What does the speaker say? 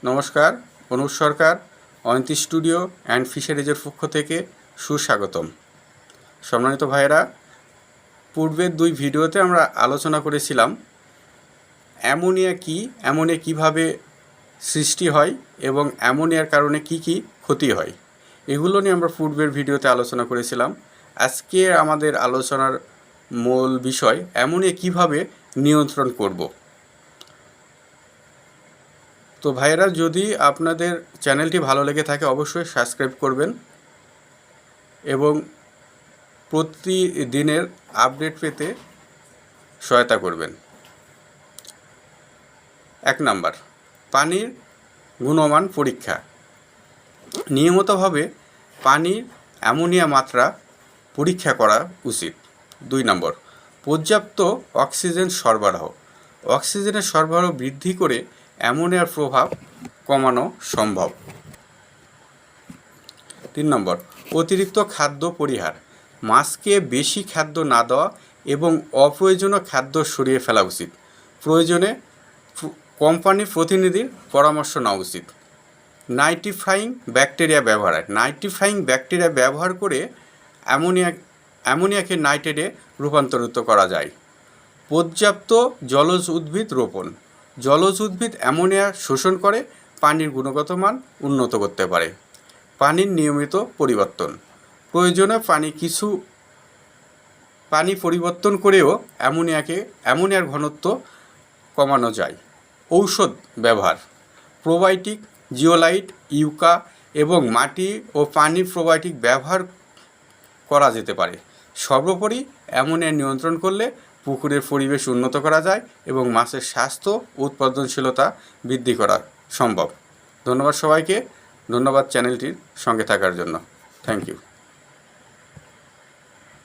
নমস্কার, অনুজ সরকার Ayanti studio and ফিশারিজের পক্ষ থেকে সুস্বাগতম। সম্মানিত ভাইয়েরা, পূর্বের দুই ভিডিওতে আমরা আলোচনা করেছিলাম অ্যামোনিয়া কী, অ্যামোনিয়া কীভাবে সৃষ্টি হয় এবং অ্যামোনিয়ার কারণে কি কি ক্ষতি হয়, এগুলো নিয়ে আমরা পূর্বের ভিডিওতে আলোচনা করেছিলাম। আজকে আমাদের আলোচনার মূল বিষয় অ্যামোনিয়া কীভাবে নিয়ন্ত্রণ করব। তো ভাইয়েরা, যদি আপনাদের চ্যানেলটি ভালো লেগে থাকে অবশ্যই সাবস্ক্রাইব করবেন এবং প্রতিদিনের আপডেট পেতে সহায়তা করবেন। 1 নাম্বার, পানির গুণমান পরীক্ষা। নিয়মিতভাবে পানির অ্যামোনিয়া মাত্রা পরীক্ষা করা উচিত। 2 নম্বর, পর্যাপ্ত অক্সিজেন সরবরাহ। অক্সিজেনের সরবরাহ বৃদ্ধি করে অ্যামোনিয়ার প্রভাব কমানো সম্ভব। 3 নম্বর, অতিরিক্ত খাদ্য পরিহার। মাছকে বেশি খাদ্য না দেওয়া এবং অপ্রয়োজনীয় খাদ্য সরিয়ে ফেলা উচিত। প্রয়োজনে কোম্পানির প্রতিনিধির পরামর্শ নেওয়া উচিত। নাইট্রিফাইং ব্যাকটেরিয়া ব্যবহার। নাইট্রিফাইং ব্যাকটেরিয়া ব্যবহার করে অ্যামোনিয়াকে নাইট্রেটে রূপান্তরিত করা যায়। পর্যাপ্ত জলজ উদ্ভিদ রোপণ। জলজ উদ্ভিদ অ্যামোনিয়া শোষণ করে পানির গুণগত মান উন্নত করতে পারে। পানির নিয়মিত পরিবর্তন। প্রয়োজনে পানি পরিবর্তন করেও অ্যামোনিয়ার ঘনত্ব কমানো যায়। ঔষধ ব্যবহার। প্রোবায়োটিক, জিওলাইট, ইউকা এবং মাটি ও পানির প্রোবায়োটিক ব্যবহার করা যেতে পারে। সর্বোপরি অ্যামোনিয়া নিয়ন্ত্রণ করলে পুকুরের পরিবেশ উন্নত করা যায় এবং মাছের স্বাস্থ্য ও উৎপাদনশীলতা বৃদ্ধি করা সম্ভব। ধন্যবাদ সবাইকে, ধন্যবাদ চ্যানেলটির সঙ্গে থাকার জন্য। Thank you.